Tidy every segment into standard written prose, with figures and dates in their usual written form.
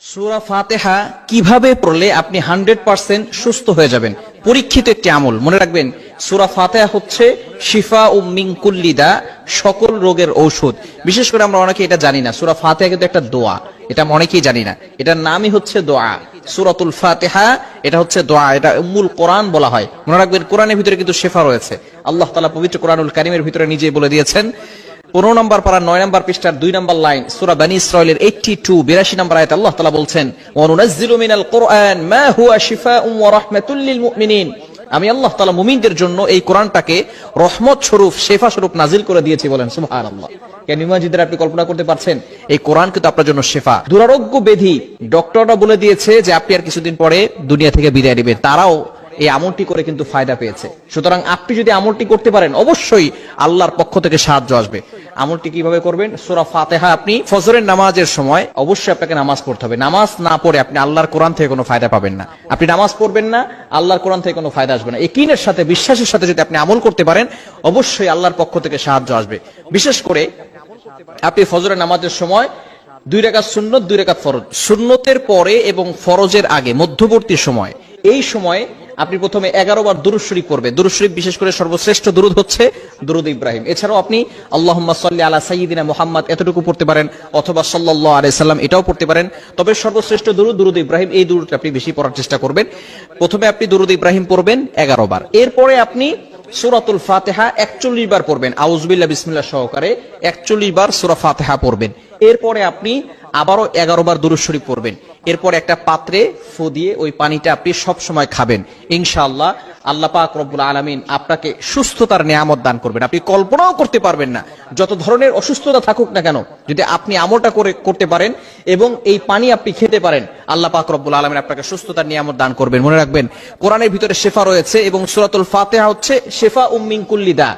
সূরা ফাতিহা কিভাবে পড়লে আপনি 100% সুস্থ হয়ে যাবেন? পরীক্ষিত একটি আমল, মনে রাখবেন। সূরা ফাতিহা হচ্ছে শিফা মিন কুল্লি দা, সকল রোগের ঔষধ। বিশেষ করে আমরা অনেকে এটা জানি না, সূরা ফাতিহা কিন্তু একটা দোয়া, এটা অনেকেই জানি না। এটার নামই হচ্ছে দোয়া, সূরাতুল ফাতিহা। এটা হচ্ছে দোয়া, এটা উম্মুল কোরআন বলা হয়। মনে রাখবেন, কোরআনের ভিতরে কিন্তু শিফা রয়েছে। আল্লাহ তাআলা পবিত্র কোরআনুল কারীমের ভিতরে নিজেই বলে দিয়েছেন। 15 নম্বর পারা 9 নম্বর পৃষ্ঠার 2 নম্বর লাইন, সূরা বনী ইসরাঈলের 82 নম্বর আয়াতে আল্লাহ তাআলা বলছেন, ওয়া নুনাজ্জিলু মিনাল কুরআন মা হুয়া শিফাউন ওয়া রাহমাতুল লিল মুমিনিন। আমি আল্লাহ তাআলা মুমিনদের জন্য এই কোরআনটাকে রহমত স্বরূপ, শিফা স্বরূপ নাজিল করে দিয়েছি। বলেন সুবহানাল্লাহ। কেন ইমানজিদের আপনি কল্পনা করতে পারছেন, এই কোরআন কিন্তু আপনার জন্য শিফা। দুরারোগ্য ব্যাধি ডক্টররা বলে দিয়েছে যে আপনি আর কিছুদিন পরে দুনিয়া থেকে বিদায় নেবেন, তারাও এই আমলটি করে কিন্তু ফায়দা পেয়েছে। সুতরাং আপনি যদি আমলটি করতে পারেন, অবশ্যই আল্লাহর পক্ষ থেকে সাহায্য আসবে। আমলটি কিভাবে করবেন? সূরা ফাতিহা আপনি ফজরের নামাজের সময় অবশ্যই আপনাকে নামাজ পড়তে হবে। নামাজ না পড়ে আপনি আল্লাহর কোরআন থেকে কোনো ফায়দা পাবেন না। আপনি নামাজ পড়বেন না, আল্লাহর কোরআন থেকে কোনো ফায়দা আসবে না। ইয়াকিনের সাথে, বিশ্বাসের সাথে যদি আপনি আমল করতে পারেন, অবশ্যই আল্লাহর পক্ষ থেকে সাহায্য আসবে। বিশেষ করে আপনি ফজরের নামাজের সময় 2 রাকাত সুন্নত, 2 রাকাত ফরজ, সুন্নতের পরে এবং ফরজের আগে মধ্যবর্তী সময়, এই সময়ে আপনি প্রথমে 11 বার দুরূদ শরীফ পড়বেন। দুরূদ শরীফ বিশেষ করে সর্বশ্রেষ্ঠ দুরূদ হচ্ছে দুরূদ ইব্রাহিম। এছাড়াও আপনি আল্লাহুম্মা সাল্লি আলা সাইয়্যিদিনা মুহাম্মদ এতটুকু পড়তে পারেন, অথবা সাল্লাল্লাহু আলাইহি সাল্লাম এটাও পড়তে পারেন। তবে সর্বশ্রেষ্ঠ দুরূদ দুরূদ ইব্রাহিম, এই দুরূদটা আপনি বেশি পড়ার চেষ্টা করবেন। প্রথমে আপনি দুরূদ ইব্রাহিম পড়বেন 11 বার। এরপরে আপনি সূরাতুল ফাতিহা 41 বার পড়বেন, আউযু বিল্লাহি বিসমিল্লাহ সহকারে 41 বার সূরা ফাতিহা পড়বেন। এরপরে আপনি আবারও 11 বার দুরূদ শরীফ পড়বেন। এরপর একটা পাত্রে ফু দিয়ে ওই পানিটা আপনি সব সময় খাবেন। ইনশাআল্লাহ আল্লাহ পাক রব্বুল আলামিন আপনাকে সুস্থতার নিয়ামত দান করবেন। আপনি কল্পনাও করতে পারবেন না, যত ধরনের অসুস্থতা থাকুক না কেন, যদি আপনি আমলটা করতে পারেন এবং এই পানি আপনি খেতে পারেন, আল্লাহ পাক রব্বুল আলামিন আপনাকে সুস্থতার নিয়ামত দান করবেন। মনে রাখবেন, কোরআনের ভিতরে শিফা রয়েছে এবং সূরাতুল ফাতিহা হচ্ছে শিফা মিন কুল্লি দা।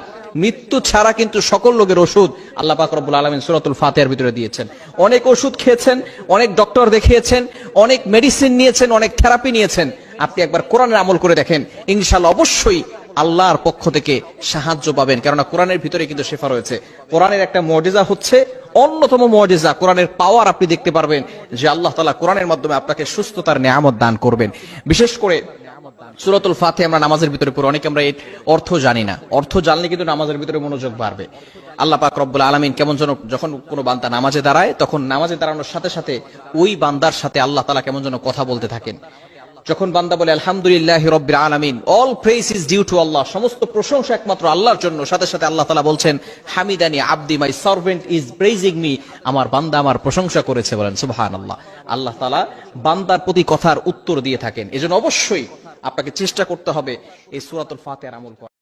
মৃত্যু ছাড়া কিন্তু সকল রোগের ওষুধ আল্লাহ পাক রব্বুল আলামিন সূরাতুল ফাতিহার ভিতরে দিয়েছেন। অনেক ওষুধ খেয়েছেন, অনেক ডক্টর দেখিয়েছেন, অনেক মেডিসিন নিয়েছেন, অনেক থেরাপি নিয়েছেন। আপনি একবার কোরআনের আমল করে দেখেন, ইনশাআল্লাহ অবশ্যই আল্লাহর পক্ষ থেকে সাহায্য পাবেন। কেননা কোরআনের ভিতরে কিন্তু শিফা রয়েছে। কোরআনের একটা মুজিজা হচ্ছে, অন্যতম মুজিজা, কোরআনের পাওয়ার আপনি দেখতে পারবেন যে আল্লাহ তাআলা কোরআনের মাধ্যমে আপনাকে সুস্থতার নিয়ামত দান করবেন। বিশেষ করে সূরাতুল ফাতিহা আমরা নামাজের ভিতরে পড়ি, অনেকে আমরা এর অর্থ জানি না। অর্থ জানলে কিন্তু নামাজের ভিতরে মনোযোগ বাড়বে। আল্লাহ পাক রব্বুল আলামিন কেমন যেন, যখন কোনো বান্দা নামাজে দাঁড়ায়, তখন নামাজে দাঁড়ানোর সাথে সাথে ওই বান্দার সাথে আল্লাহ তাআলা কেমন যেন কথা বলতে থাকেন। যখন বান্দা বলে আলহামদুলিল্লাহি রাব্বিল আলামিন, all praise is due to Allah, সমস্ত প্রশংসা একমাত্র আল্লাহর জন্য, সাথে সাথে আল্লাহ তাআলা বলছেন হামিদানি আবদি, my servant is praising me, আমার বান্দা আমার প্রশংসা করেছে। বলেন সুবহানাল্লাহ। আল্লাহ তাআলা বান্দার প্রতি কথার উত্তর দিয়ে থাকেন। এজন্য অবশ্যই আপনাকে চেষ্টা করতে হবে এই সূরাতুল ফাতিহার আমল করা।